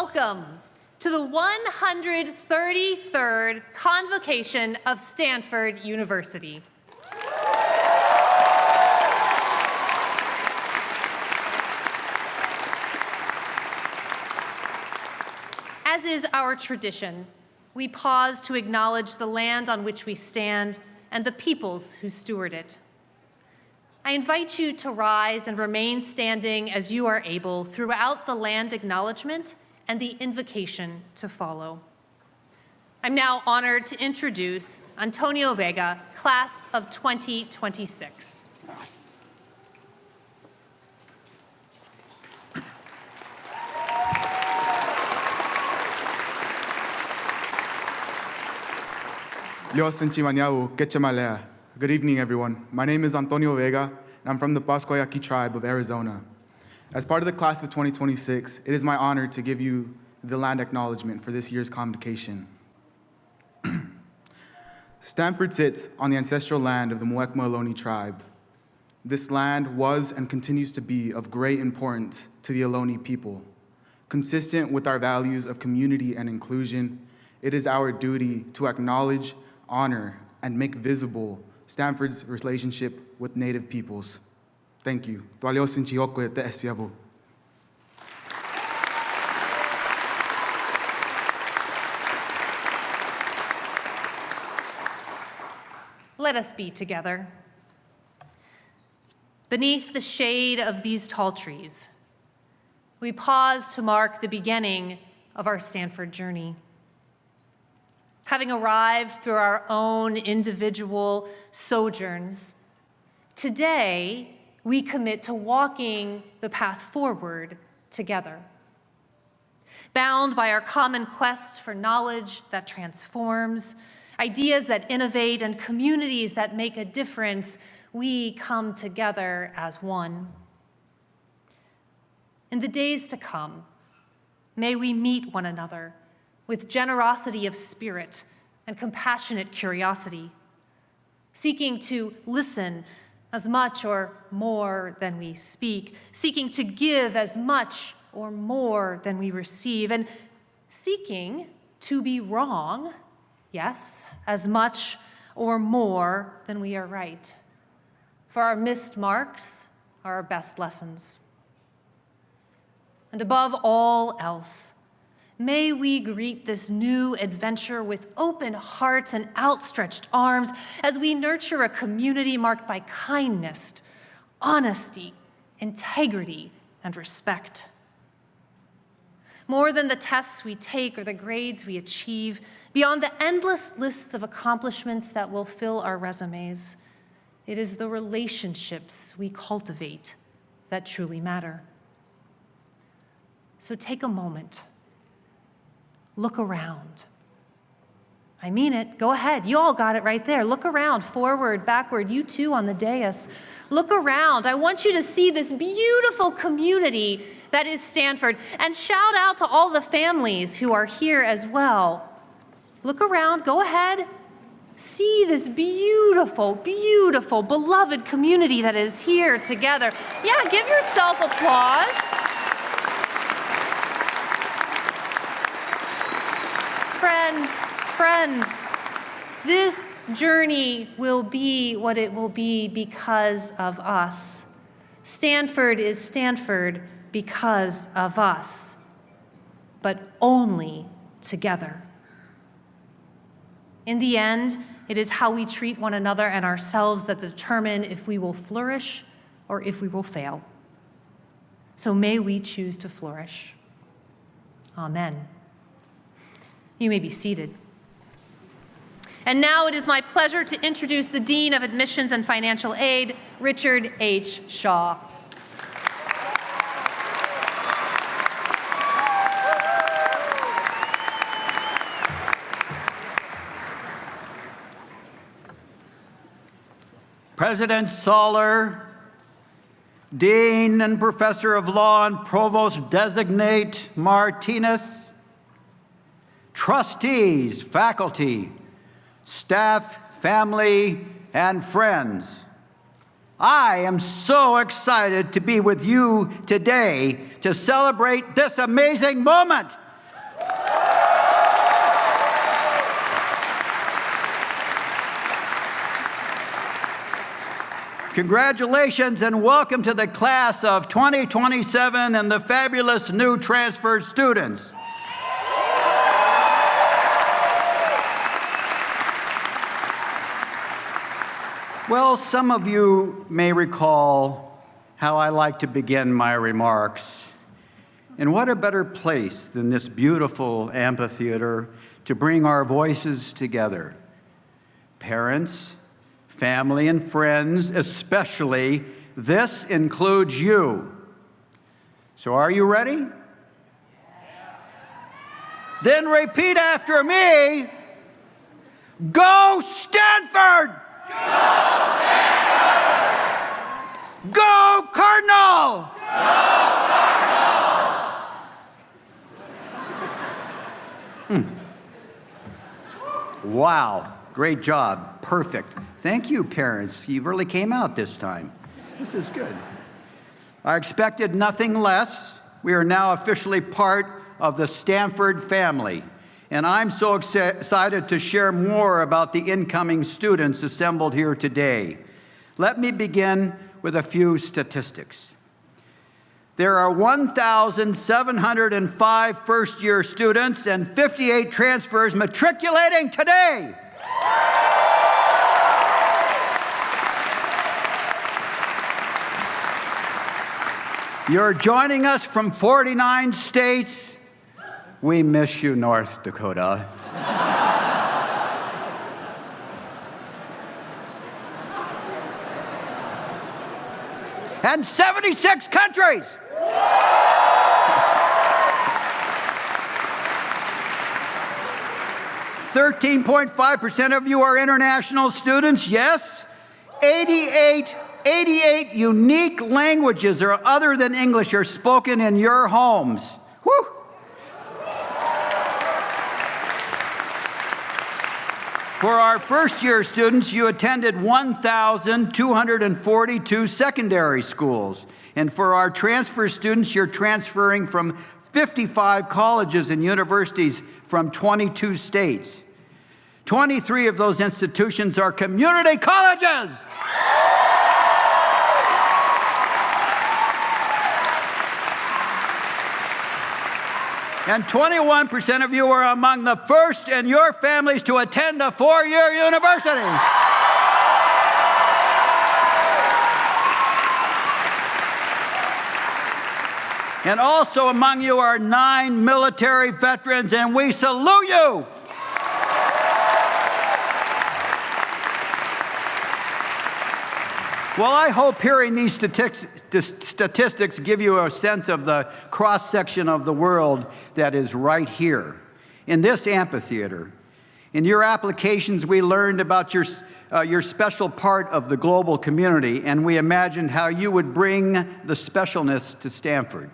Welcome to the 133rd Convocation of Stanford University. As is our tradition, we pause to acknowledge the land on which we stand and the peoples who steward it. I invite you to rise and remain standing as you are able throughout the land acknowledgement and the invocation to follow. I'm now honored to introduce Antonio Vega, class of 2026. Good evening, everyone. My name is Antonio Vega, and I'm from the Pascoyaqui tribe of Arizona. As part of the class of 2026, it is my honor to give you the land acknowledgement for this year's convocation. Stanford sits on the ancestral land of the Muwekma Ohlone tribe. This land was and continues to be of great importance to the Ohlone people. Consistent with our values of community and inclusion, it is our duty to acknowledge, honor, and make visible Stanford's relationship with Native peoples. Thank you. Let us be together. Beneath the shade of these tall trees, we pause to mark the beginning of our Stanford journey. Having arrived through our own individual sojourns, today we commit to walking the path forward together. Bound by our common quest for knowledge that transforms, ideas that innovate, and communities that make a difference, we come together as one. In the days to come, may we meet one another with generosity of spirit and compassionate curiosity, seeking to listen as much or more than we speak, seeking to give as much or more than we receive, and seeking to be wrong, yes, as much or more than we are right. For our missed marks are our best lessons. And above all else, may we greet this new adventure with open hearts and outstretched arms as we nurture a community marked by kindness, honesty, integrity, and respect. More than the tests we take or the grades we achieve, beyond the endless lists of accomplishments that will fill our resumes, it is the relationships we cultivate that truly matter. So take a moment. Look around. I mean it. Go ahead. You all got it right there. Look around, forward, backward. You too on the dais. Look around. I want you to see this beautiful community that is Stanford. And shout out to all the families who are here as well. Look around. Go ahead. See this beautiful, beautiful, beloved community that is here together. Yeah, give yourself applause. Friends, this journey will be what it will be because of us. Stanford is Stanford because of us, but only together. In the end, it is how we treat one another and ourselves that determine if we will flourish or if we will fail. So may we choose to flourish. Amen. You may be seated. And now it is my pleasure to introduce the Dean of Admissions and Financial Aid, Richard H. Shaw. President Soller, Dean and Professor of Law and Provost Designate Martinez, trustees, faculty, staff, family, and friends. I am so excited to be with you today to celebrate this amazing moment Congratulations and welcome to the class of 2027 and the fabulous new transfer students. Well, some of you may recall how I like to begin my remarks. And what a better place than this beautiful amphitheater to bring our voices together. Parents, family, and friends, especially, this includes you. So are you ready? Then repeat after me. Go Stanford! Go Stanford! Go Cardinal! Go Cardinal! Wow, great job, perfect. Thank you, parents. You really came out this time. This is good. I expected nothing less. We are now officially part of the Stanford family, and I'm so excited to share more about the incoming students assembled here today. Let me begin with a few statistics. There are 1,705 first-year students and 58 transfers matriculating today. You're joining us from 49 states. We miss you, North Dakota. And 76 countries. 13.5% of you are international students, yes. 88 unique languages or other than English are spoken in your homes. Whew. For our first-year students, you attended 1,242 secondary schools. And for our transfer students, you're transferring from 55 colleges and universities from 22 states. 23 of those institutions are community colleges. And 21% of you are among the first in your families to attend a four-year university. And also among you are 9 military veterans, and we salute you. Well, I hope hearing these statistics give you a sense of the cross-section of the world that is right here, in this amphitheater. In your applications, we learned about your special part of the global community, and we imagined how you would bring the specialness to Stanford.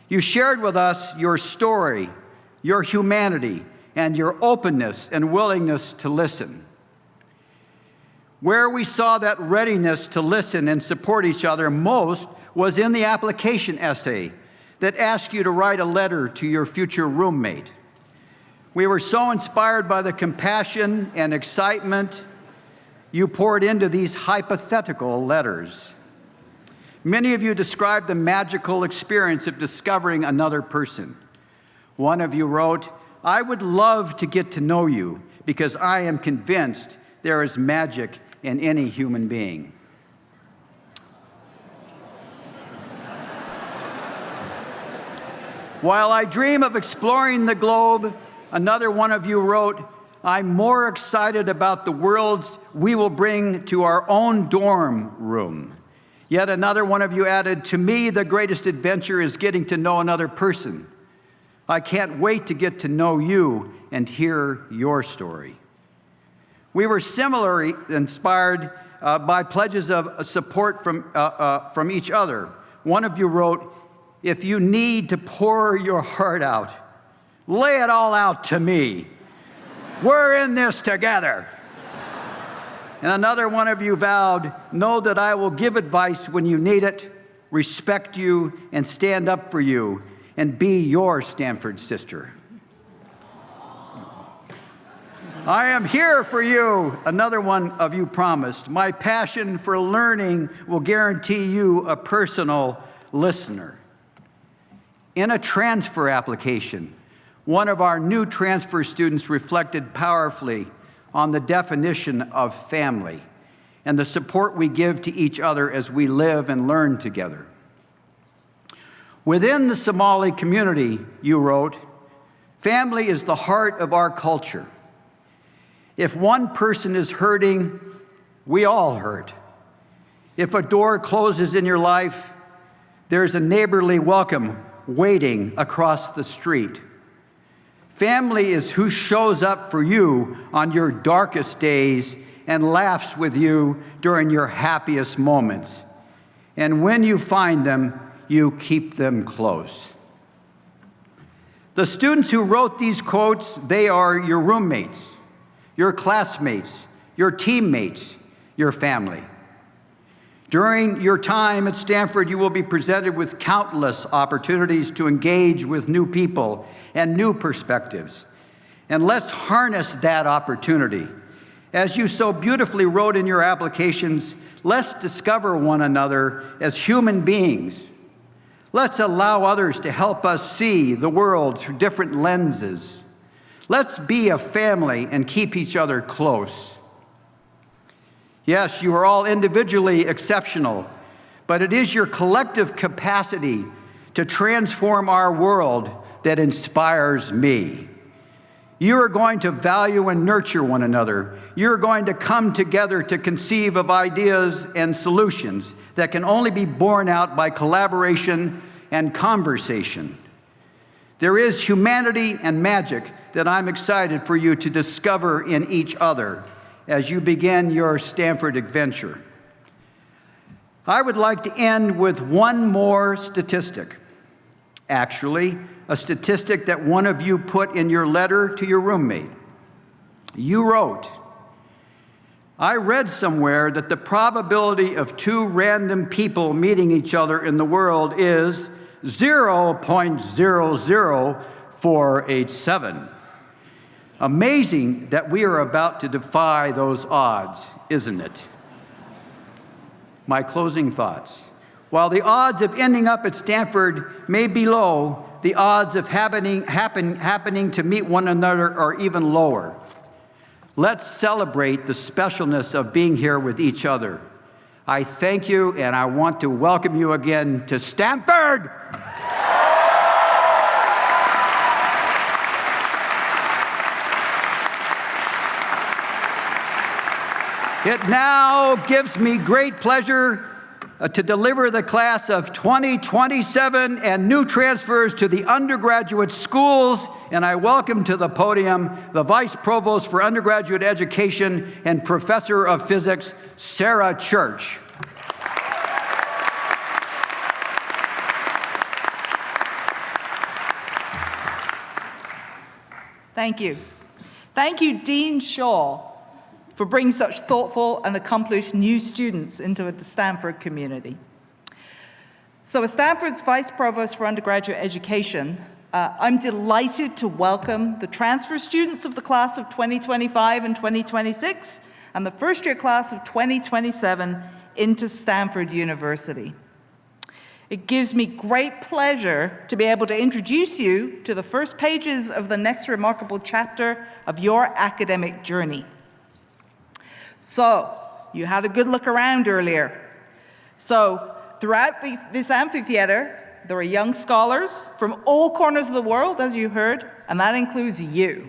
You shared with us your story, your humanity, and your openness and willingness to listen. Where we saw that readiness to listen and support each other most was in the application essay that asked you to write a letter to your future roommate. We were so inspired by the compassion and excitement you poured into these hypothetical letters. Many of you described the magical experience of discovering another person. One of you wrote, "I would love to get to know you because I am convinced there is magic in any human being." While I dream of exploring the globe, another one of you wrote, "I'm more excited about the worlds we will bring to our own dorm room." Yet another one of you added, "To me, the greatest adventure is getting to know another person. I can't wait to get to know you and hear your story." We were similarly inspired by pledges of support from each other. One of you wrote, "If you need to pour your heart out, lay it all out to me. We're in this together." And another one of you vowed, "Know that I will give advice when you need it, respect you, and stand up for you, and be your Stanford sister." I am here for you. Another one of you promised. My passion for learning will guarantee you a personal listener. In a transfer application, one of our new transfer students reflected powerfully on the definition of family and the support we give to each other as we live and learn together. Within the Somali community, you wrote, family is the heart of our culture. If one person is hurting, we all hurt. If a door closes in your life, there's a neighborly welcome waiting across the street. Family is who shows up for you on your darkest days and laughs with you during your happiest moments. And when you find them, you keep them close. The students who wrote these quotes, they are your roommates, your classmates, your teammates, your family. During your time at Stanford, you will be presented with countless opportunities to engage with new people and new perspectives. And let's harness that opportunity. As you so beautifully wrote in your applications, let's discover one another as human beings. Let's allow others to help us see the world through different lenses. Let's be a family and keep each other close. Yes, you are all individually exceptional, but it is your collective capacity to transform our world that inspires me. You are going to value and nurture one another. You're going to come together to conceive of ideas and solutions that can only be borne out by collaboration and conversation. There is humanity and magic that I'm excited for you to discover in each other as you begin your Stanford adventure. I would like to end with one more statistic. Actually, a statistic that one of you put in your letter to your roommate. You wrote, I read somewhere that the probability of two random people meeting each other in the world is 0.00487. Amazing that we are about to defy those odds, isn't it? My closing thoughts. While the odds of ending up at Stanford may be low, the odds of happening to meet one another are even lower. Let's celebrate the specialness of being here with each other. I thank you, and I want to welcome you again to Stanford! It now gives me great pleasure to deliver the class of 2027 and new transfers to the undergraduate schools, and I welcome to the podium the Vice Provost for Undergraduate Education and Professor of Physics, Sarah Church. Thank you. Thank you, Dean Shaw, for bringing such thoughtful and accomplished new students into the Stanford community. So as Stanford's Vice Provost for Undergraduate Education, I'm delighted to welcome the transfer students of the class of 2025 and 2026 and the first-year class of 2027 into Stanford University. It gives me great pleasure to be able to introduce you to the first pages of the next remarkable chapter of your academic journey. So, you had a good look around earlier. So, throughout this amphitheater, there are young scholars from all corners of the world, as you heard, and that includes you.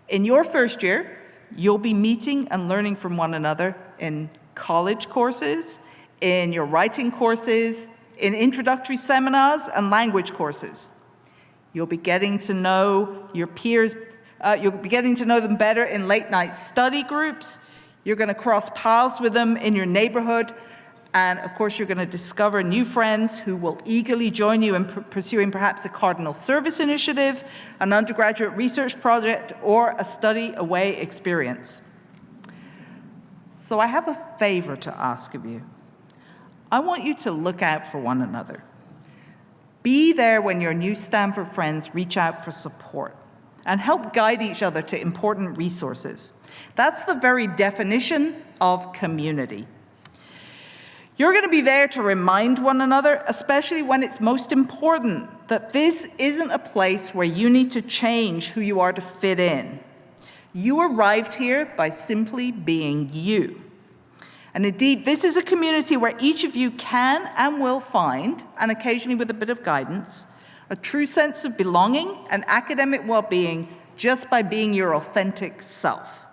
In your first year, you'll be meeting and learning from one another in college courses, in your writing courses, in introductory seminars and language courses. You'll be getting to know your peers. You'll be getting to know them better in late-night study groups. You're going to cross paths with them in your neighborhood. And, of course, you're going to discover new friends who will eagerly join you in pursuing perhaps a Cardinal Service Initiative, an undergraduate research project, or a study-away experience. So I have a favor to ask of you. I want you to look out for one another. Be there when your new Stanford friends reach out for support. and help guide each other to important resources. That's the very definition of community. You're going to be there to remind one another, especially when it's most important, that this isn't a place where you need to change who you are to fit in. You arrived here by simply being you. And indeed, this is a community where each of you can and will find, and occasionally with a bit of guidance, a true sense of belonging and academic well-being just by being your authentic self.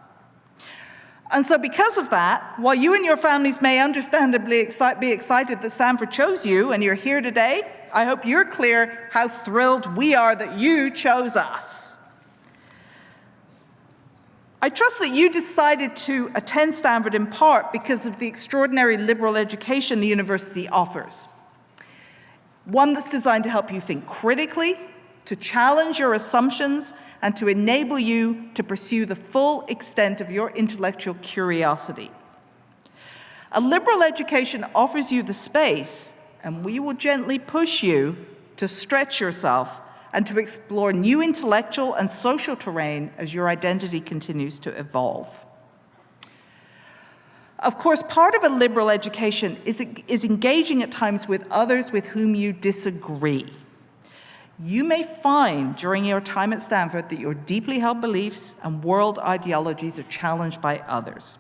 And so because of that, while you and your families may understandably be excited that Stanford chose you and you're here today, I hope you're clear how thrilled we are that you chose us. I trust that you decided to attend Stanford in part because of the extraordinary liberal education the university offers. One that's designed to help you think critically, to challenge your assumptions, and to enable you to pursue the full extent of your intellectual curiosity. A liberal education offers you the space, and we will gently push you to stretch yourself and to explore new intellectual and social terrain as your identity continues to evolve. Of course, part of a liberal education is engaging at times with others with whom you disagree. You may find during your time at Stanford that your deeply held beliefs and world ideologies are challenged by others.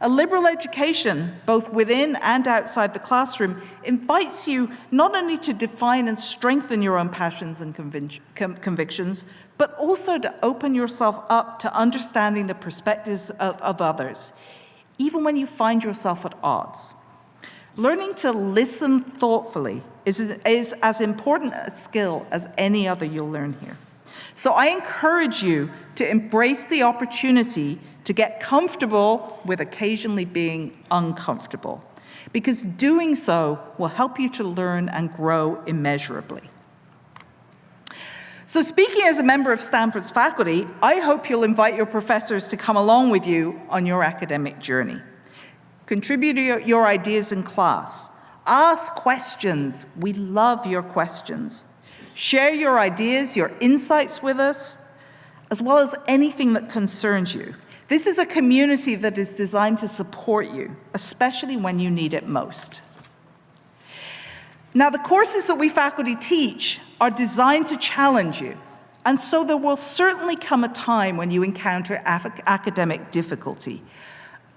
A liberal education, both within and outside the classroom, invites you not only to define and strengthen your own passions and convictions, but also to open yourself up to understanding the perspectives of others, even when you find yourself at odds. Learning to listen thoughtfully is as important a skill as any other you'll learn here. So I encourage you to embrace the opportunity to get comfortable with occasionally being uncomfortable, because doing so will help you to learn and grow immeasurably. So speaking as a member of Stanford's faculty, I hope you'll invite your professors to come along with you on your academic journey. Contribute your ideas in class. Ask questions. We love your questions. Share your ideas, your insights with us, as well as anything that concerns you. This is a community that is designed to support you, especially when you need it most. Now, the courses that we faculty teach are designed to challenge you, and so there will certainly come a time when you encounter academic difficulty.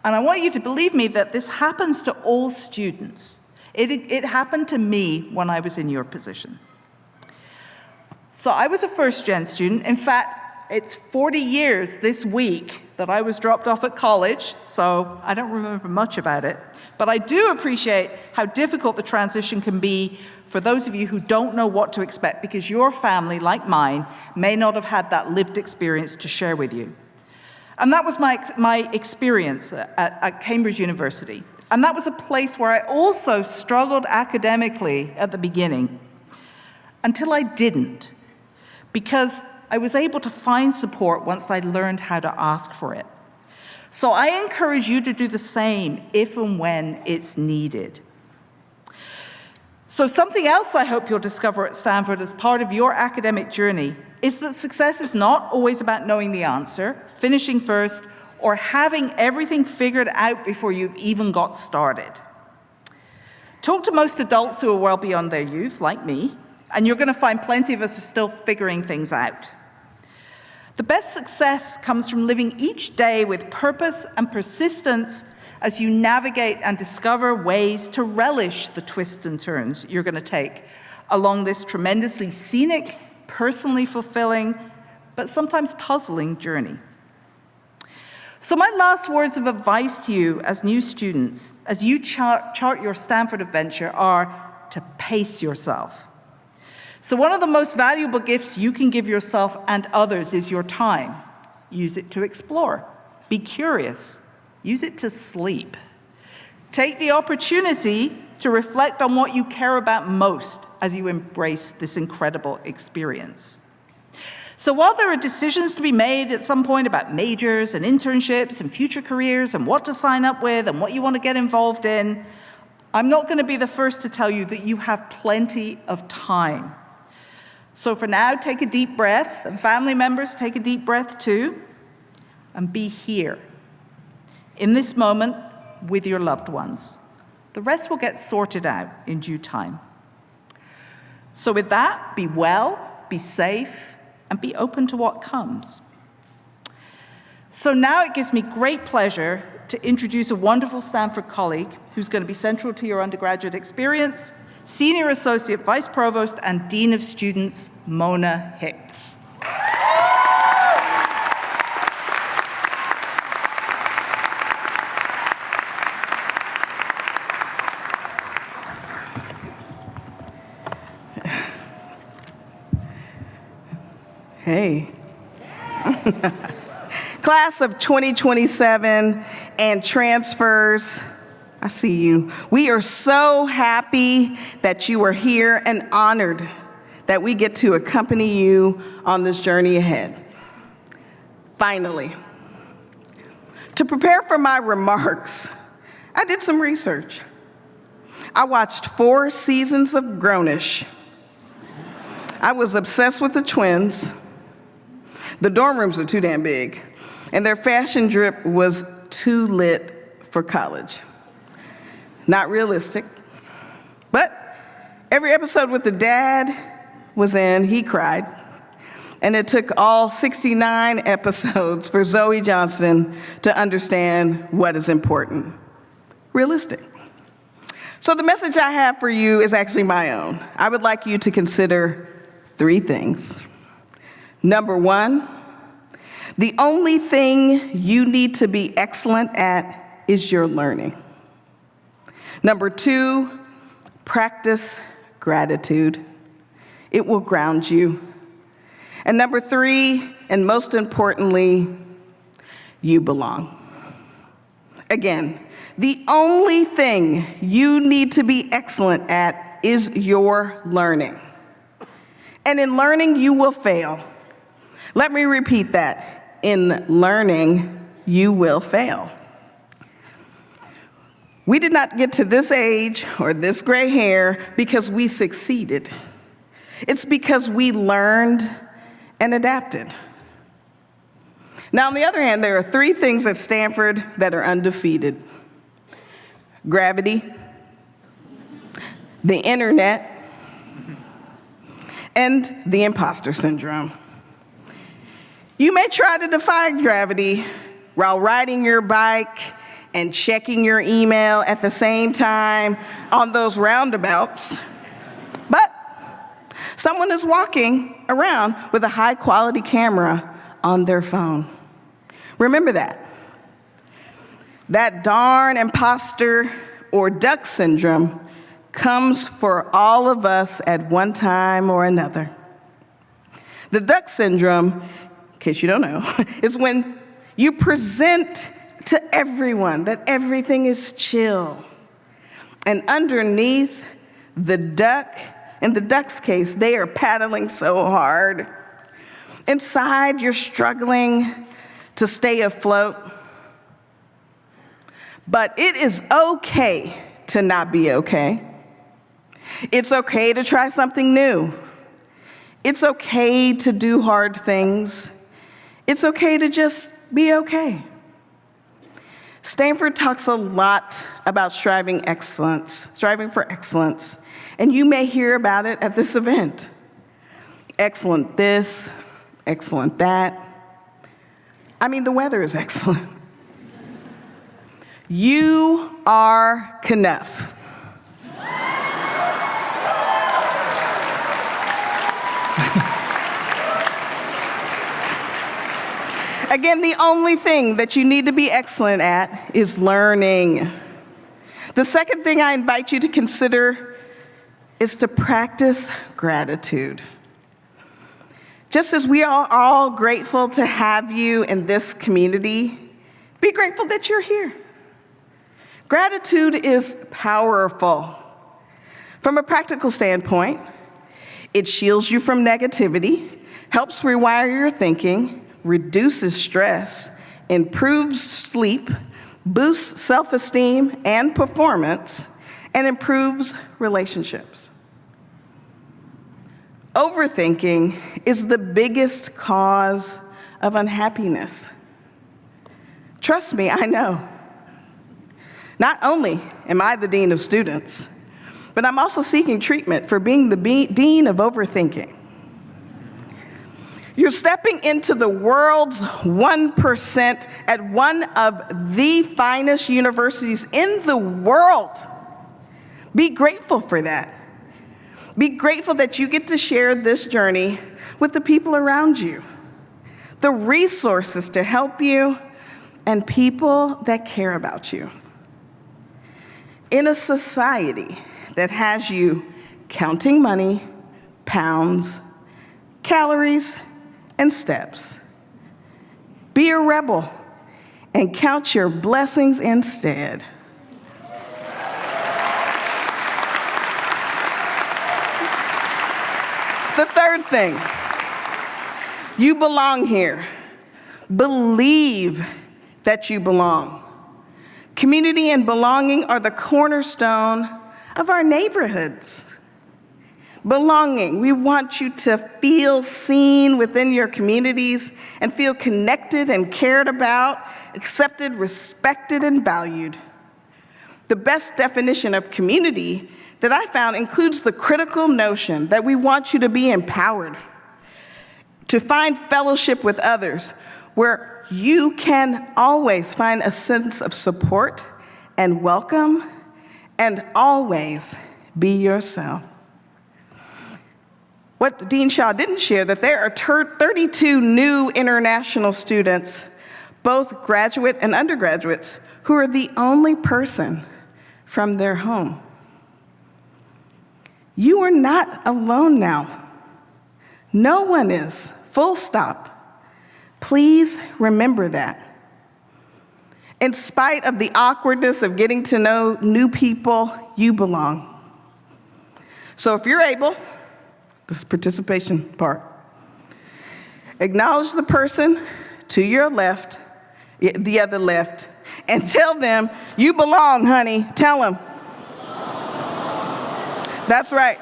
And I want you to believe me that this happens to all students. It happened to me when I was in your position. So I was a first-gen student. In fact, it's 40 years this week that I was dropped off at college, so I don't remember much about it. But I do appreciate how difficult the transition can be for those of you who don't know what to expect, because your family, like mine, may not have had that lived experience to share with you. And that was my experience at Cambridge University. And that was a place where I also struggled academically at the beginning, until I didn't, because I was able to find support once I learned how to ask for it. So I encourage you to do the same if and when it's needed. So something else I hope you'll discover at Stanford as part of your academic journey is that success is not always about knowing the answer, finishing first, or having everything figured out before you've even got started. Talk to most adults who are well beyond their youth, like me, and you're going to find plenty of us are still figuring things out. The best success comes from living each day with purpose and persistence as you navigate and discover ways to relish the twists and turns you're going to take along this tremendously scenic, personally fulfilling, but sometimes puzzling journey. So my last words of advice to you as new students, as you chart your Stanford adventure, are to pace yourself. So one of the most valuable gifts you can give yourself and others is your time. Use it to explore. Be curious. Use it to sleep. Take the opportunity to reflect on what you care about most as you embrace this incredible experience. So while there are decisions to be made at some point about majors and internships and future careers and what to sign up with and what you want to get involved in, I'm not going to be the first to tell you that you have plenty of time. So for now, take a deep breath, and family members, take a deep breath too, and be here, in this moment, with your loved ones. The rest will get sorted out in due time. So with that, be well, be safe, and be open to what comes. So now it gives me great pleasure to introduce a wonderful Stanford colleague who's going to be central to your undergraduate experience, Senior Associate Vice Provost and Dean of Students, Mona Hicks. Hey. Class of 2027 and transfers, I see you. We are so happy that you are here and honored that we get to accompany you on this journey ahead. Finally, to prepare for my remarks, I did some research. I watched 4 seasons of Grownish. I was obsessed with the twins. The dorm rooms are too damn big, and their fashion drip was too lit for college. Not realistic, but every episode with the dad was in, he cried, and it took all 69 episodes for Zoe Johnston to understand what is important. Realistic. So the message I have for you is actually my own. I would like you to consider 3 things. Number 1, the only thing you need to be excellent at is your learning. Number 2, practice gratitude. It will ground you. And number 3, and most importantly, you belong. Again, the only thing you need to be excellent at is your learning. And in learning, you will fail. Let me repeat that. In learning, you will fail. We did not get to this age or this gray hair because we succeeded. It's because we learned and adapted. Now, on the other hand, there are 3 things at Stanford that are undefeated: gravity, the internet, and the imposter syndrome. You may try to defy gravity while riding your bike and checking your email at the same time on those roundabouts, but someone is walking around with a high-quality camera on their phone. Remember that. That darn imposter or duck syndrome comes for all of us at one time or another. The duck syndrome, in case you don't know, is when you present to everyone that everything is chill. And underneath the duck, in the duck's case, they are paddling so hard. Inside, you're struggling to stay afloat. But it is okay to not be okay. It's okay to try something new. It's okay to do hard things. It's okay to just be okay. Stanford talks a lot about striving for excellence, and you may hear about it at this event. Excellent this, excellent that. I mean, the weather is excellent. You are Knuff. Again, the only thing that you need to be excellent at is learning. The second thing I invite you to consider is to practice gratitude. Just as we are all grateful to have you in this community, be grateful that you're here. Gratitude is powerful. From a practical standpoint, it shields you from negativity, helps rewire your thinking, reduces stress, improves sleep, boosts self-esteem and performance, and improves relationships. Overthinking is the biggest cause of unhappiness. Trust me, I know. Not only am I the dean of students, but I'm also seeking treatment for being the dean of overthinking. You're stepping into the world's 1% at one of the finest universities in the world. Be grateful for that. Be grateful that you get to share this journey with the people around you, the resources to help you, and people that care about you. In a society that has you counting money, pounds, calories, and steps, be a rebel and count your blessings instead. The third thing, you belong here. Believe that you belong. Community and belonging are the cornerstone of our neighborhoods. Belonging, we want you to feel seen within your communities and feel connected and cared about, accepted, respected, and valued. The best definition of community that I found includes the critical notion that we want you to be empowered, to find fellowship with others, where you can always find a sense of support and welcome, and always be yourself. What Dean Shaw didn't share, that there are 32 new international students, both graduate and undergraduates, who are the only person from their home. You are not alone now. No one is, full stop. Please remember that. In spite of the awkwardness of getting to know new people, you belong. So if you're able, this is participation part, acknowledge the person to your left, the other left, and tell them, you belong, honey. Tell them. That's right.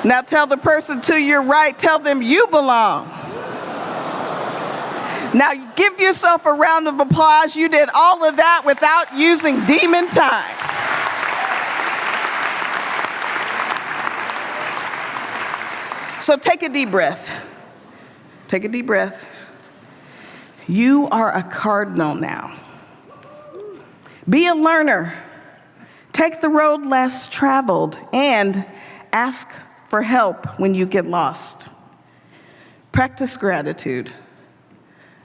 Now tell the person to your right, tell them you belong. Now give yourself a round of applause. You did all of that without using demon time. So take a deep breath. Take a deep breath. You are a cardinal now. Be a learner. Take the road less traveled and ask for help when you get lost. Practice gratitude.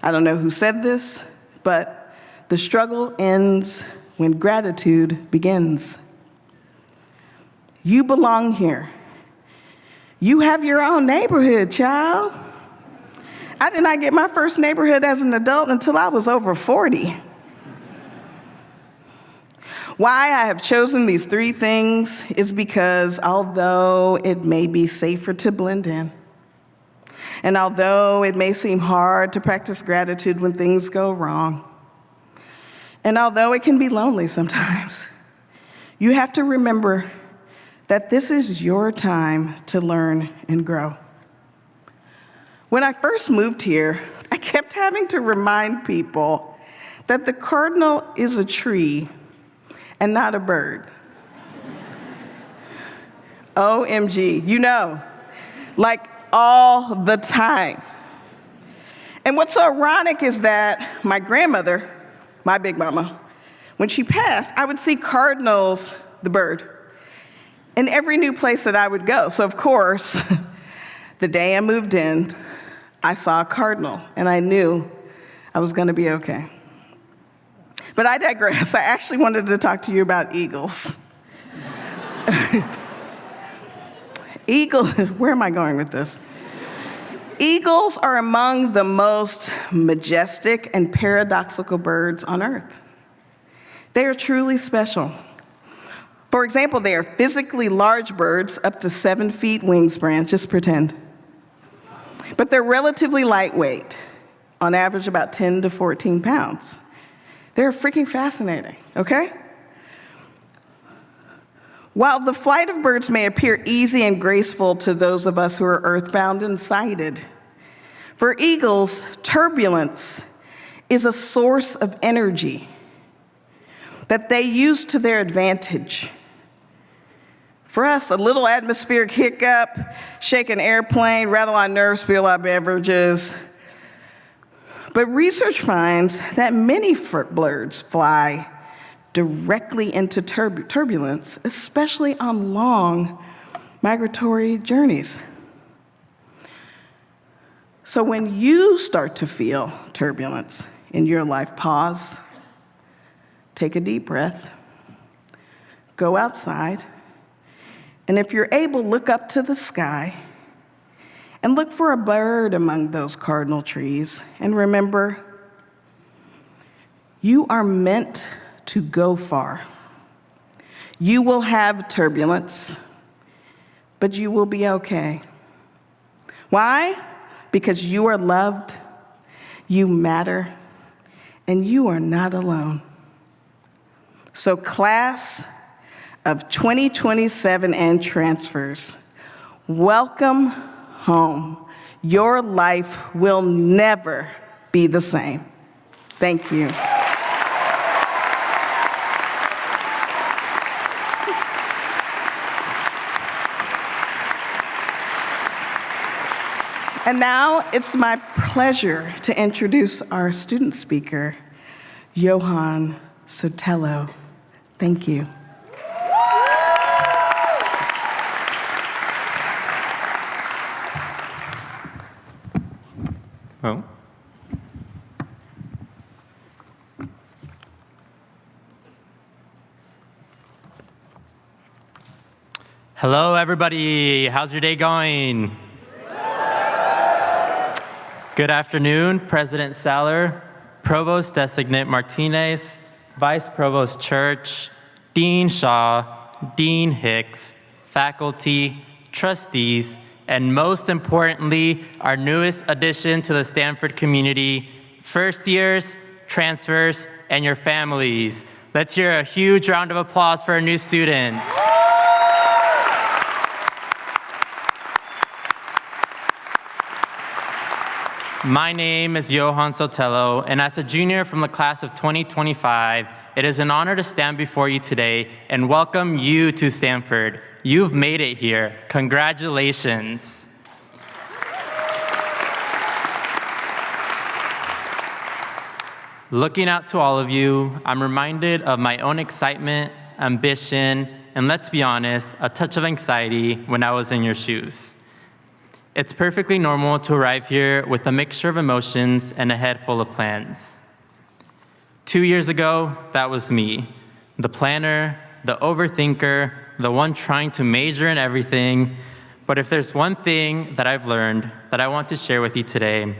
I don't know who said this, but the struggle ends when gratitude begins. You belong here. You have your own neighborhood, child. I did not get my first neighborhood as an adult until I was over 40. Why I have chosen these three things is because although it may be safer to blend in, and although it may seem hard to practice gratitude when things go wrong, and although it can be lonely sometimes, you have to remember that this is your time to learn and grow. When I first moved here, I kept having to remind people that the cardinal is a tree and not a bird. OMG, you know, like all the time. And what's so ironic is that my grandmother, my big mama, when she passed, I would see cardinals, the bird, in every new place that I would go. So of course, the day I moved in, I saw a cardinal, and I knew I was gonna be okay. But I digress. I actually wanted to talk to you about eagles. Eagles, where am I going with this? Eagles are among the most majestic and paradoxical birds on earth. They are truly special. For example, they are physically large birds, up to 7 feet wingspan, just pretend. But they're relatively lightweight, on average about 10 to 14 pounds. They're freaking fascinating, okay? While the flight of birds may appear easy and graceful to those of us who are earthbound and sighted, for eagles, turbulence is a source of energy that they use to their advantage. For us, a little atmospheric hiccup, shake an airplane, rattle our nerves, spill our beverages. But research finds that many birds fly directly into turbulence, especially on long migratory journeys. So when you start to feel turbulence in your life, pause, take a deep breath, go outside, and if you're able, look up to the sky and look for a bird among those cardinal trees. And remember, you are meant to go far. You will have turbulence, but you will be okay. Why? Because you are loved, you matter, and you are not alone. So class of 2027 and transfers, welcome home. Your life will never be the same. Thank you. And now it's my pleasure to introduce our student speaker, Johan Sotelo. Thank you. Oh. Hello, everybody. How's your day going? Good afternoon, President Saller, Provost Designate Martinez, Vice Provost Church, Dean Shaw, Dean Hicks, faculty, trustees, and most importantly, our newest addition to the Stanford community, first years, transfers, and your families. Let's hear a huge round of applause for our new students. My name is Johan Sotelo, and as a junior from the class of 2025, it is an honor to stand before you today and welcome you to Stanford. You've made it here. Congratulations. Looking out to all of you, I'm reminded of my own excitement, ambition, and let's be honest, a touch of anxiety when I was in your shoes. It's perfectly normal to arrive here with a mixture of emotions and a head full of plans. 2 years ago, that was me, the planner, the overthinker, the one trying to major in everything. But if there's one thing that I've learned that I want to share with you today,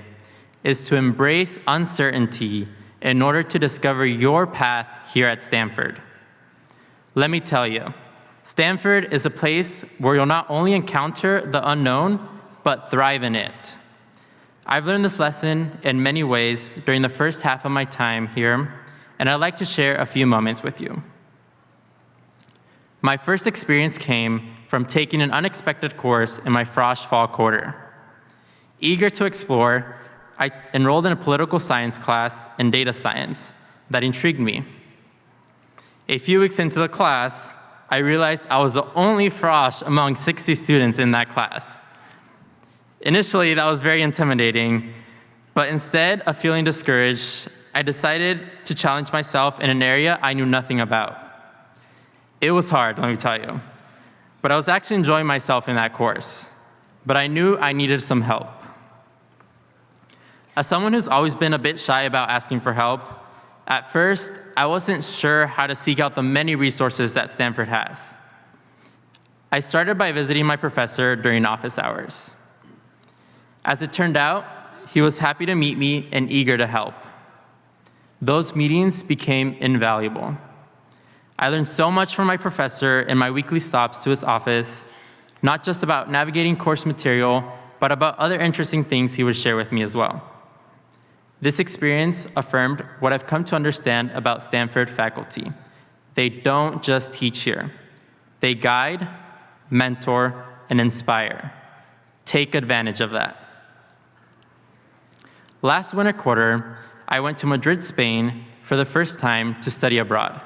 is to embrace uncertainty in order to discover your path here at Stanford. Let me tell you, Stanford is a place where you'll not only encounter the unknown, but thrive in it. I've learned this lesson in many ways during the first half of my time here, and I'd like to share a few moments with you. My first experience came from taking an unexpected course in my Frost fall quarter. Eager to explore, I enrolled in a political science class in data science that intrigued me. A few weeks into the class, I realized I was the only Frost among 60 students in that class. Initially, that was very intimidating, but instead of feeling discouraged, I decided to challenge myself in an area I knew nothing about. It was hard, let me tell you, but I was actually enjoying myself in that course, but I knew I needed some help. As someone who's always been a bit shy about asking for help, at first, I wasn't sure how to seek out the many resources that Stanford has. I started by visiting my professor during office hours. As it turned out, he was happy to meet me and eager to help. Those meetings became invaluable. I learned so much from my professor in my weekly stops to his office, not just about navigating course material, but about other interesting things he would share with me as well. This experience affirmed what I've come to understand about Stanford faculty. They don't just teach here. They guide, mentor, and inspire. Take advantage of that. Last winter quarter, I went to Madrid, Spain for the first time to study abroad.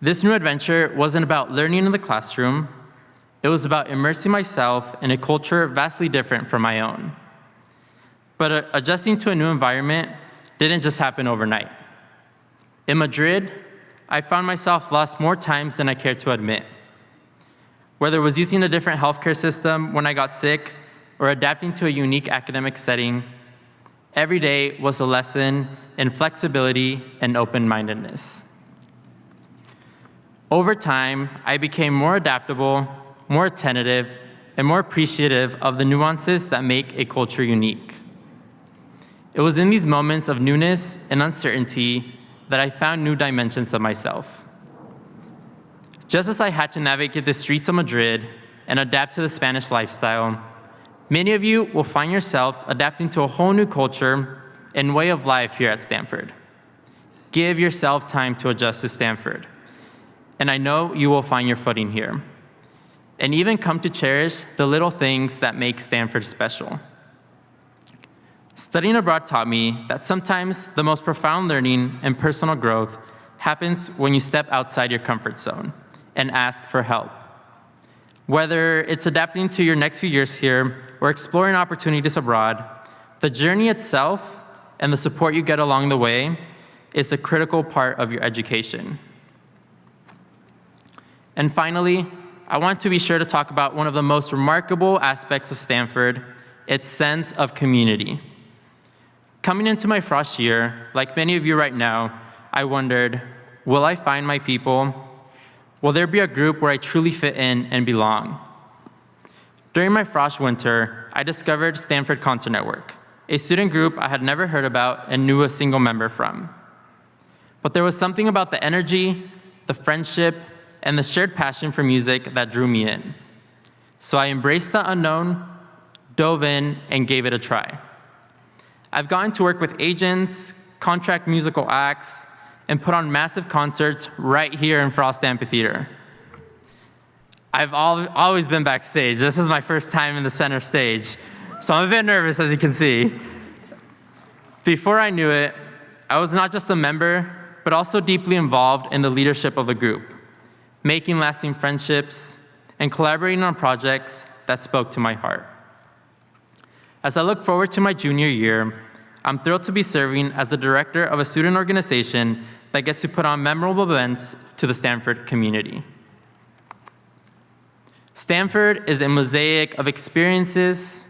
This new adventure wasn't about learning in the classroom. It was about immersing myself in a culture vastly different from my own. But adjusting to a new environment didn't just happen overnight. In Madrid, I found myself lost more times than I care to admit. Whether it was using a different healthcare system when I got sick or adapting to a unique academic setting, every day was a lesson in flexibility and open-mindedness. Over time, I became more adaptable, more attentive, and more appreciative of the nuances that make a culture unique. It was in these moments of newness and uncertainty that I found new dimensions of myself. Just as I had to navigate the streets of Madrid and adapt to the Spanish lifestyle, many of you will find yourselves adapting to a whole new culture and way of life here at Stanford. Give yourself time to adjust to Stanford, and I know you will find your footing here, and even come to cherish the little things that make Stanford special. Studying abroad taught me that sometimes the most profound learning and personal growth happens when you step outside your comfort zone and ask for help. Whether it's adapting to your next few years here or exploring opportunities abroad, the journey itself and the support you get along the way is a critical part of your education. And finally, I want to be sure to talk about one of the most remarkable aspects of Stanford, its sense of community. Coming into my Frost year, like many of you right now, I wondered, will I find my people? Will there be a group where I truly fit in and belong? During my Frost winter, I discovered Stanford Concert Network, a student group I had never heard about and knew a single member from. But there was something about the energy, the friendship, and the shared passion for music that drew me in. So I embraced the unknown, dove in, and gave it a try. I've gotten to work with agents, contract musical acts, and put on massive concerts right here in Frost Amphitheater. I've always been backstage. This is my first time in the center stage, so I'm a bit nervous, as you can see. Before I knew it, I was not just a member, but also deeply involved in the leadership of the group, making lasting friendships, and collaborating on projects that spoke to my heart. As I look forward to my junior year, I'm thrilled to be serving as the director of a student organization that gets to put on memorable events to the Stanford community. Stanford is a mosaic of experiences,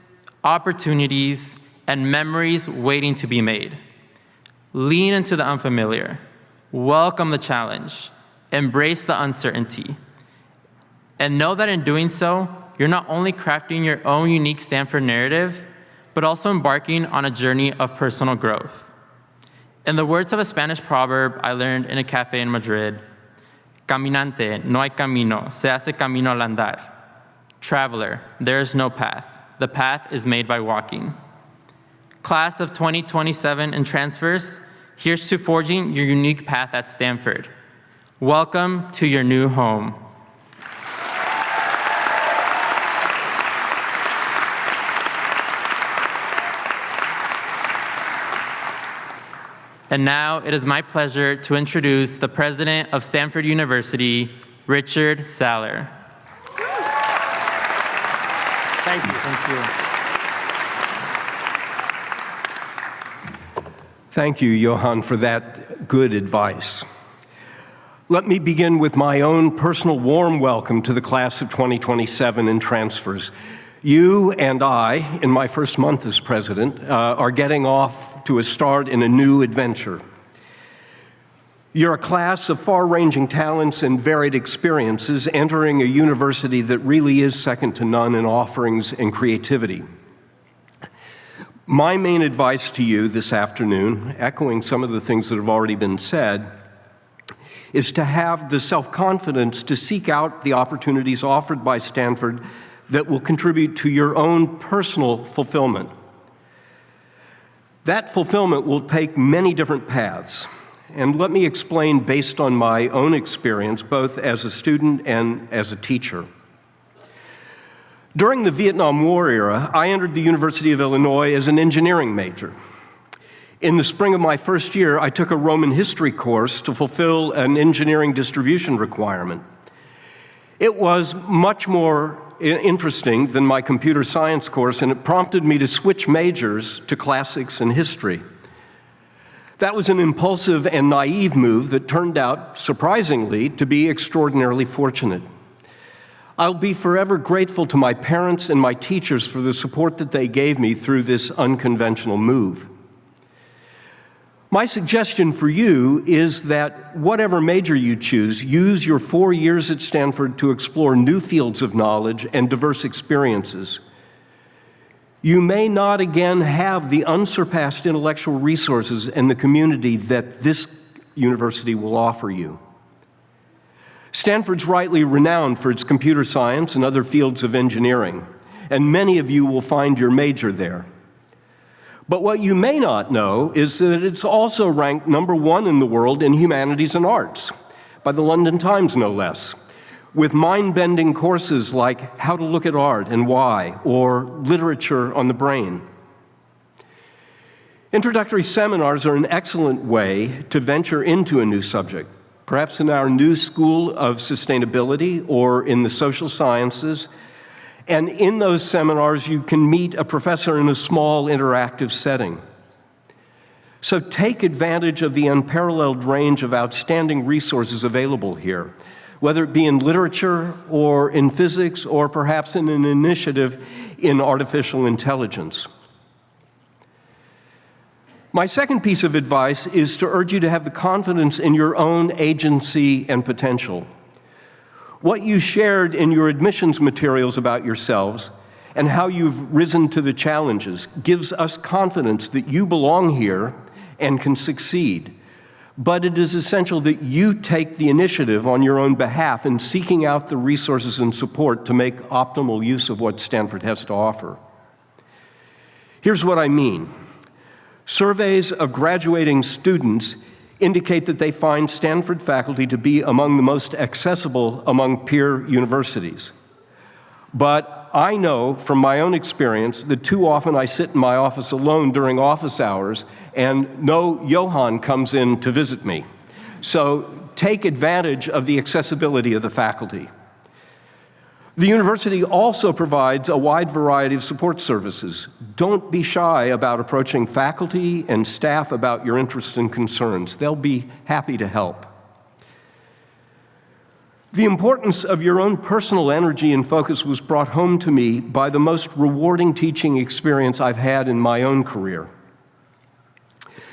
opportunities, and memories waiting to be made. Lean into the unfamiliar, welcome the challenge, embrace the uncertainty, and know that in doing so, you're not only crafting your own unique Stanford narrative, but also embarking on a journey of personal growth. In the words of a Spanish proverb I learned in a cafe in Madrid, caminante, no hay camino, se hace camino al andar. Traveler, there is no path. The path is made by walking. Class of 2027 and transfers, here's to forging your unique path at Stanford. Welcome to your new home. And now it is my pleasure to introduce the president of Stanford University, Richard Saller. Thank you. Thank you. Thank you, Johan, for that good advice. Let me begin with my own personal warm welcome to the class of 2027 and transfers. You and I, in my first month as president, are getting off to a start in a new adventure. You're a class of far-ranging talents and varied experiences entering a university that really is second to none in offerings and creativity. My main advice to you this afternoon, echoing some of the things that have already been said, is to have the self-confidence to seek out the opportunities offered by Stanford that will contribute to your own personal fulfillment. That fulfillment will take many different paths. and let me explain based on my own experience, both as a student and as a teacher. During the Vietnam War era, I entered the University of Illinois as an engineering major. In the spring of my first year, I took a Roman history course to fulfill an engineering distribution requirement. It was much more interesting than my computer science course, and it prompted me to switch majors to classics and history. That was an impulsive and naive move that turned out, surprisingly, to be extraordinarily fortunate. I'll be forever grateful to my parents and my teachers for the support that they gave me through this unconventional move. My suggestion for you is that whatever major you choose, use your 4 years at Stanford to explore new fields of knowledge and diverse experiences. You may not again have the unsurpassed intellectual resources and the community that this university will offer you. Stanford's rightly renowned for its computer science and other fields of engineering, and many of you will find your major there. But what you may not know is that it's also ranked #1 in the world in humanities and arts, by the London Times no less, with mind-bending courses like How to Look at Art and Why, or Literature on the Brain. Introductory seminars are an excellent way to venture into a new subject, perhaps in our new School of Sustainability or in the social sciences. And in those seminars, you can meet a professor in a small interactive setting. So take advantage of the unparalleled range of outstanding resources available here, whether it be in literature or in physics or perhaps in an initiative in artificial intelligence. My second piece of advice is to urge you to have the confidence in your own agency and potential. What you shared in your admissions materials about yourselves and how you've risen to the challenges gives us confidence that you belong here and can succeed. But it is essential that you take the initiative on your own behalf in seeking out the resources and support to make optimal use of what Stanford has to offer. Here's what I mean. Surveys of graduating students indicate that they find Stanford faculty to be among the most accessible among peer universities. But I know from my own experience that too often I sit in my office alone during office hours and no Johan comes in to visit me. So take advantage of the accessibility of the faculty. The university also provides a wide variety of support services. Don't be shy about approaching faculty and staff about your interests and concerns. They'll be happy to help. The importance of your own personal energy and focus was brought home to me by the most rewarding teaching experience I've had in my own career.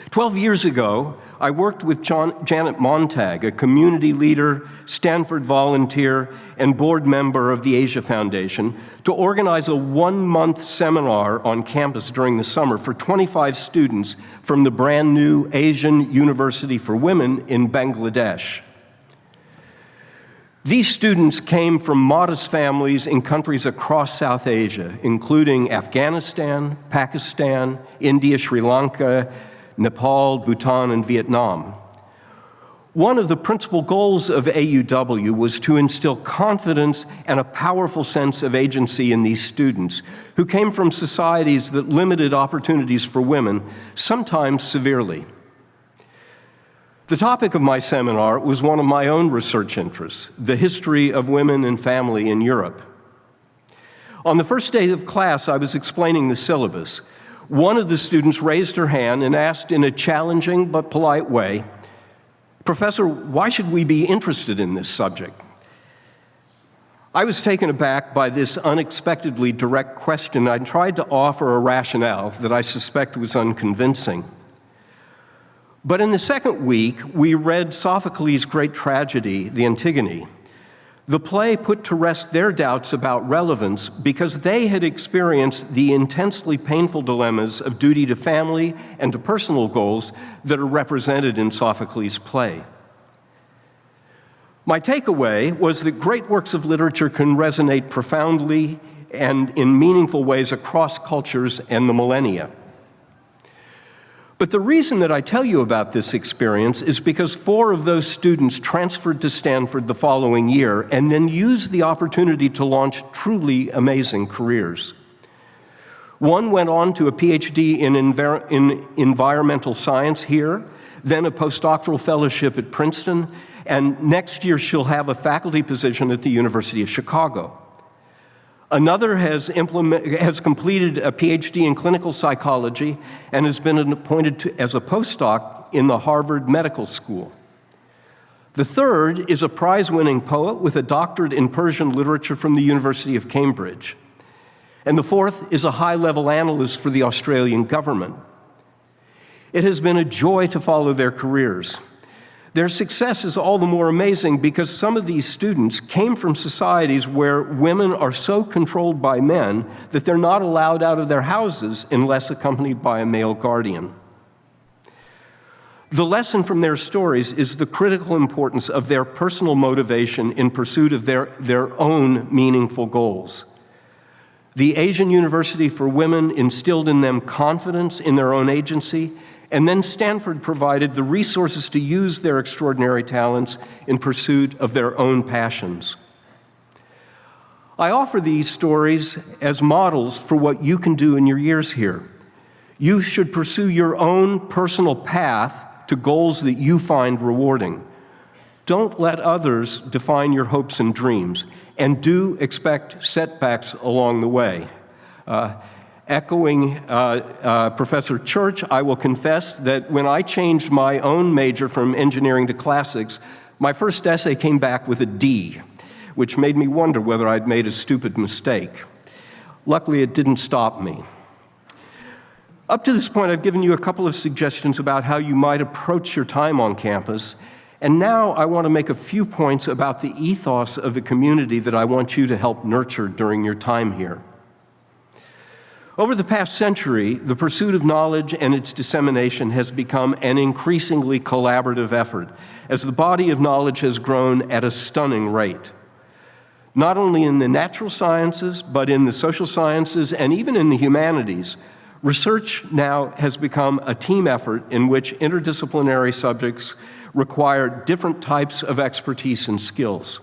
12 years ago, I worked with Janet Montag, a community leader, Stanford volunteer, and board member of the Asia Foundation, to organize a one-month seminar on campus during the summer for 25 students from the brand new Asian University for Women in Bangladesh. These students came from modest families in countries across South Asia, including Afghanistan, Pakistan, India, Sri Lanka, Nepal, Bhutan, and Vietnam. One of the principal goals of AUW was to instill confidence and a powerful sense of agency in these students, who came from societies that limited opportunities for women, sometimes severely. The topic of my seminar was one of my own research interests, the history of women and family in Europe. On the first day of class, I was explaining the syllabus. One of the students raised her hand and asked in a challenging but polite way, "Professor, why should we be interested in this subject?" I was taken aback by this unexpectedly direct question. I tried to offer a rationale that I suspect was unconvincing. But in the second week, we read Sophocles' great tragedy, the Antigone. The play put to rest their doubts about relevance because they had experienced the intensely painful dilemmas of duty to family and to personal goals that are represented in Sophocles' play. My takeaway was that great works of literature can resonate profoundly and in meaningful ways across cultures and the millennia. But the reason that I tell you about this experience is because 4 of those students transferred to Stanford the following year and then used the opportunity to launch truly amazing careers. One went on to a PhD in environmental science here, then a postdoctoral fellowship at Princeton, and next year she'll have a faculty position at the University of Chicago. Another has completed a PhD in clinical psychology and has been appointed as a postdoc in the Harvard Medical School. The third is a prize-winning poet with a doctorate in Persian literature from the University of Cambridge. And the fourth is a high-level analyst for the Australian government. It has been a joy to follow their careers. Their success is all the more amazing because some of these students came from societies where women are so controlled by men that they're not allowed out of their houses unless accompanied by a male guardian. The lesson from their stories is the critical importance of their personal motivation in pursuit of their own meaningful goals. The Asian University for Women instilled in them confidence in their own agency, and then Stanford provided the resources to use their extraordinary talents in pursuit of their own passions. I offer these stories as models for what you can do in your years here. You should pursue your own personal path to goals that you find rewarding. Don't let others define your hopes and dreams, and do expect setbacks along the way. Echoing Professor Church, I will confess that when I changed my own major from engineering to classics, my first essay came back with a D, which made me wonder whether I'd made a stupid mistake. Luckily, it didn't stop me. Up to this point, I've given you a couple of suggestions about how you might approach your time on campus, and now I want to make a few points about the ethos of the community that I want you to help nurture during your time here. Over the past century, the pursuit of knowledge and its dissemination has become an increasingly collaborative effort, as the body of knowledge has grown at a stunning rate. Not only in the natural sciences, but in the social sciences and even in the humanities, research now has become a team effort in which interdisciplinary subjects require different types of expertise and skills.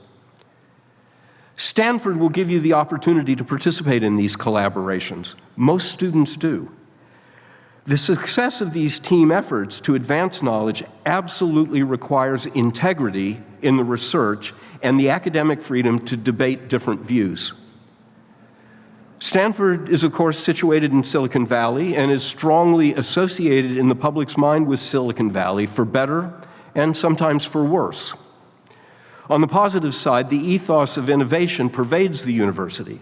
Stanford will give you the opportunity to participate in these collaborations. Most students do. The success of these team efforts to advance knowledge absolutely requires integrity in the research and the academic freedom to debate different views. Stanford is, of course, situated in Silicon Valley and is strongly associated in the public's mind with Silicon Valley, for better and sometimes for worse. On the positive side, the ethos of innovation pervades the university.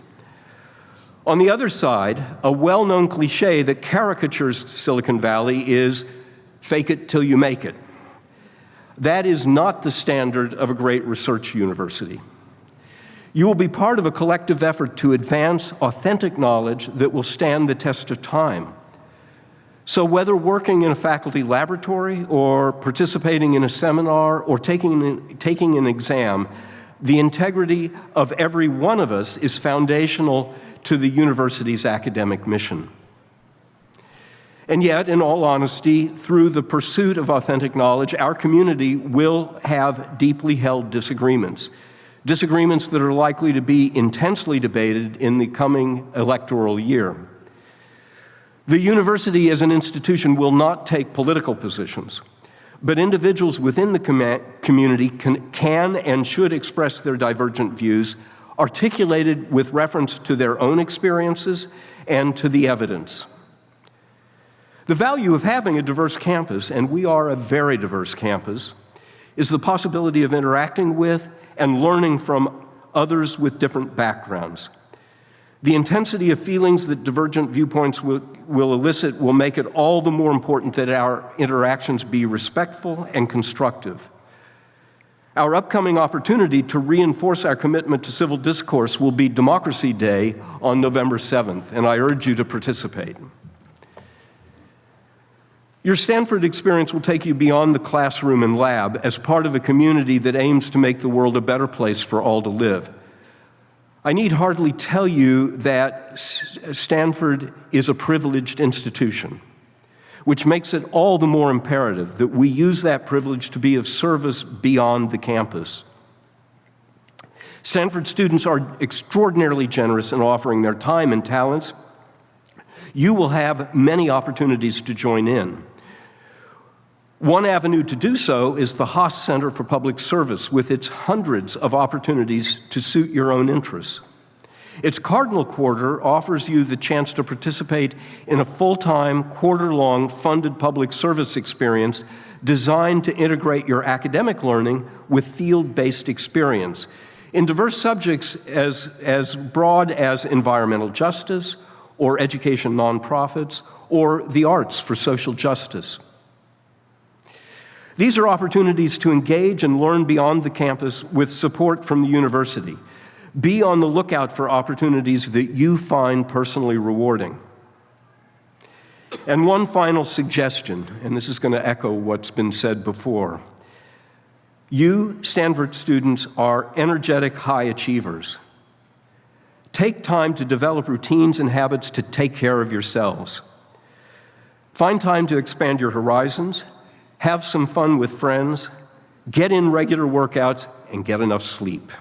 On the other side, a well-known cliché that caricatures Silicon Valley is fake it till you make it. That is not the standard of a great research university. You will be part of a collective effort to advance authentic knowledge that will stand the test of time. So whether working in a faculty laboratory or participating in a seminar or taking an exam, the integrity of every one of us is foundational to the university's academic mission. And yet, in all honesty, through the pursuit of authentic knowledge, our community will have deeply held disagreements that are likely to be intensely debated in the coming electoral year. The university as an institution will not take political positions, but individuals within the community can and should express their divergent views, articulated with reference to their own experiences and to the evidence. The value of having a diverse campus, and we are a very diverse campus, is the possibility of interacting with and learning from others with different backgrounds. The intensity of feelings that divergent viewpoints will elicit will make it all the more important that our interactions be respectful and constructive. Our upcoming opportunity to reinforce our commitment to civil discourse will be Democracy Day on November 7th, and I urge you to participate. Your Stanford experience will take you beyond the classroom and lab as part of a community that aims to make the world a better place for all to live. I need hardly tell you that Stanford is a privileged institution. which makes it all the more imperative that we use that privilege to be of service beyond the campus. Stanford students are extraordinarily generous in offering their time and talents. You will have many opportunities to join in. One avenue to do so is the Haas Center for Public Service, with its hundreds of opportunities to suit your own interests. Its Cardinal Quarter offers you the chance to participate in a full-time, quarter-long funded public service experience designed to integrate your academic learning with field-based experience in diverse subjects as broad as environmental justice or education nonprofits or the arts for social justice. These are opportunities to engage and learn beyond the campus with support from the university. Be on the lookout for opportunities that you find personally rewarding. And one final suggestion, and this is going to echo what's been said before. You, Stanford students, are energetic high achievers. Take time to develop routines and habits to take care of yourselves. Find time to expand your horizons, have some fun with friends, get in regular workouts, and get enough sleep.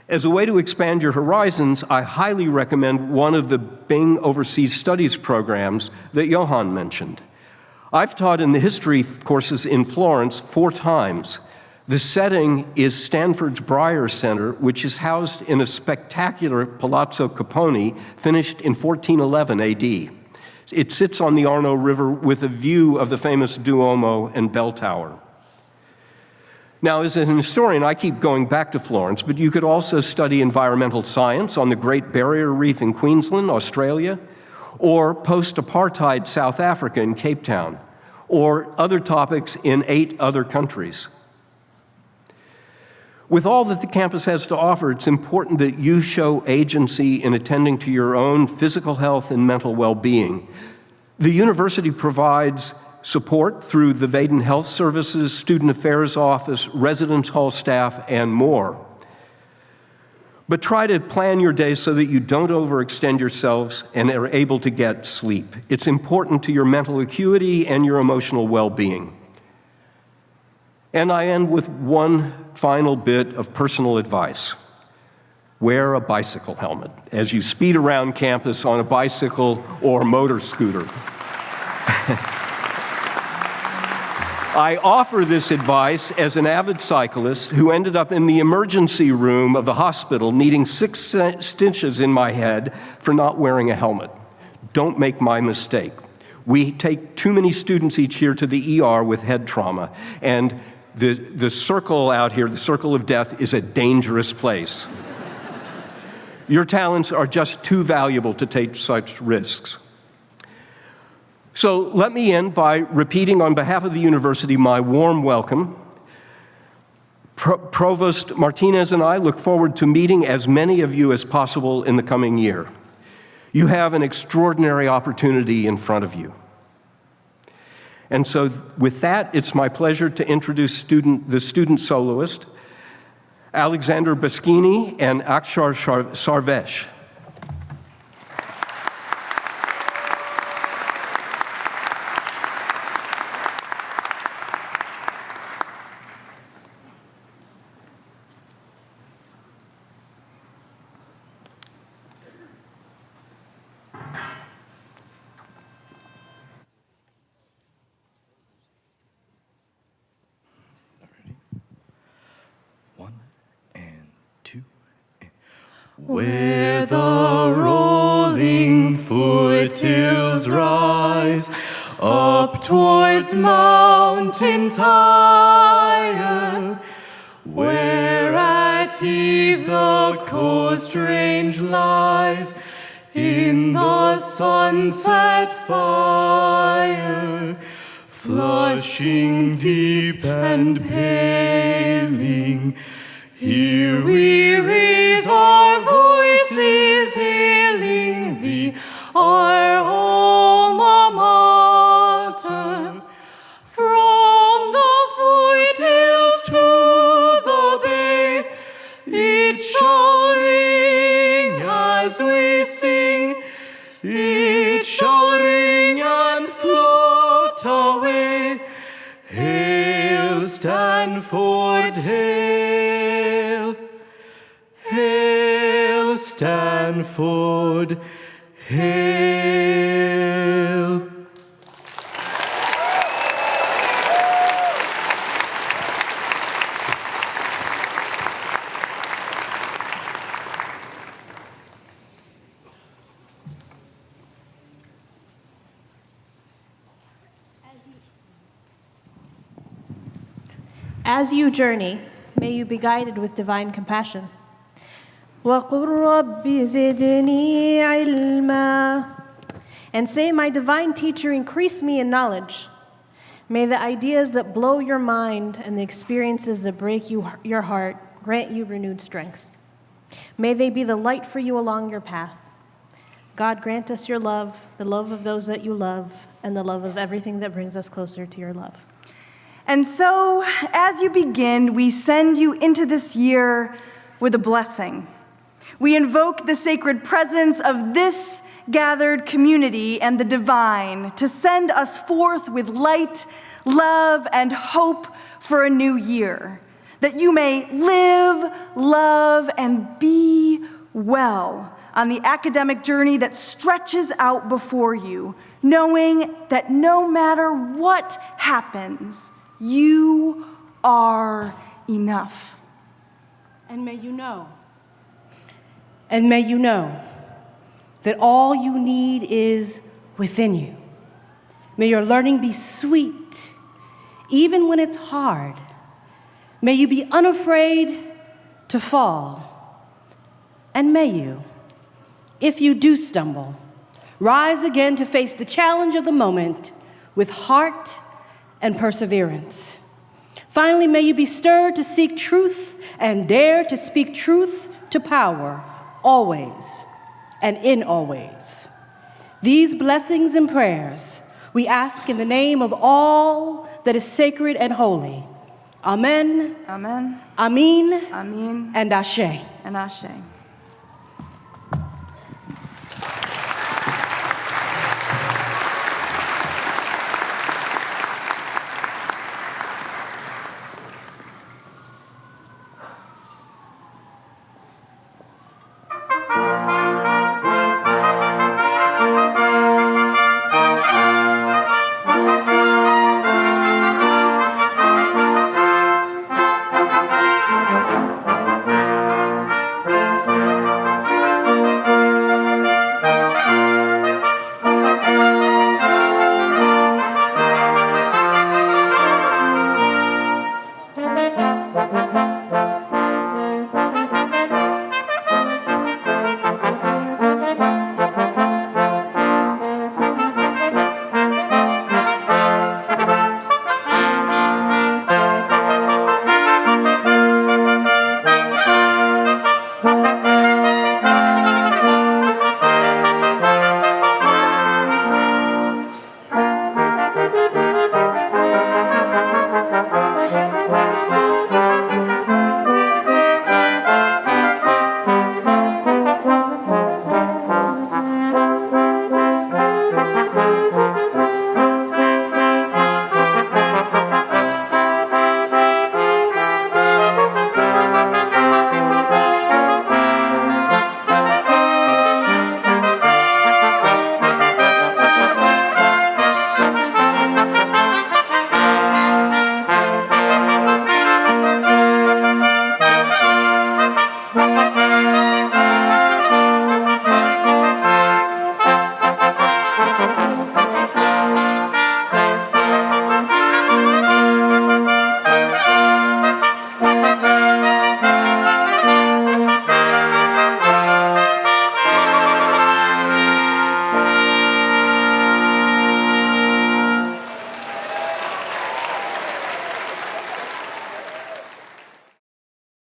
As a way to expand your horizons, I highly recommend one of the Bing Overseas Studies programs that Johan mentioned. I've taught in the history courses in Florence 4 times. The setting is Stanford's Breyer Center, which is housed in a spectacular Palazzo Capponi, finished in 1411 AD. It sits on the Arno River with a view of the famous Duomo and bell tower. Now, as an historian, I keep going back to Florence, but you could also study environmental science on the Great Barrier Reef in Queensland, Australia, or post-apartheid South Africa in Cape Town, or other topics in 8 other countries. With all that the campus has to offer, it's important that you show agency in attending to your own physical health and mental well-being. The university provides support through the Vaden Health Services, Student Affairs Office, Residence Hall staff, and more. But try to plan your day so that you don't overextend yourselves and are able to get sleep. It's important to your mental acuity and your emotional well-being. And I end with one final bit of personal advice. Wear a bicycle helmet as you speed around campus on a bicycle or motor scooter. I offer this advice as an avid cyclist who ended up in the emergency room of the hospital needing 6 stitches in my head for not wearing a helmet. Don't make my mistake. We take too many students each year to the ER with head trauma, and the circle out here, the circle of death, is a dangerous place. Your talents are just too valuable to take such risks. So let me end by repeating on behalf of the university my warm welcome. Provost Martinez and I look forward to meeting as many of you as possible in the coming year. You have an extraordinary opportunity in front of you. And so with that, it's my pleasure to introduce the student soloist, Alexander Baskini and Akshar Sarvesh. Where the rolling foothills rise up towards mountains higher, where at eve the coast range lies in the sunset fire, flushing deep and paling. Here we raise our voices, hailing thee, our alma mater. From the foothills to the bay, it shall ring as we sing, it shall ring and flow. Stanford, hail! Hail, Stanford, hail! As you journey, may you be guided with divine compassion. وَقُلْ رَبِّ زِدْنِي عِلْمًا. And say, my divine teacher, increase me in knowledge. May the ideas that blow your mind and the experiences that break your heart grant you renewed strength. May they be the light for you along your path. God, grant us your love, the love of those that you love, and the love of everything that brings us closer to your love. And so, as you begin, we send you into this year with a blessing. We invoke the sacred presence of this gathered community and the divine to send us forth with light, love, and hope for a new year, that you may live, love, and be well on the academic journey that stretches out before you, knowing that no matter what happens, you are enough. And may you know that all you need is within you. May your learning be sweet, even when it's hard. May you be unafraid to fall. And may you, if you do stumble, rise again to face the challenge of the moment with heart and perseverance. Finally, may you be stirred to seek truth and dare to speak truth to power, always and in always. These blessings and prayers we ask in the name of all that is sacred and holy. Amen. Amen. Amin. Amen. And Ashe. And Ashe.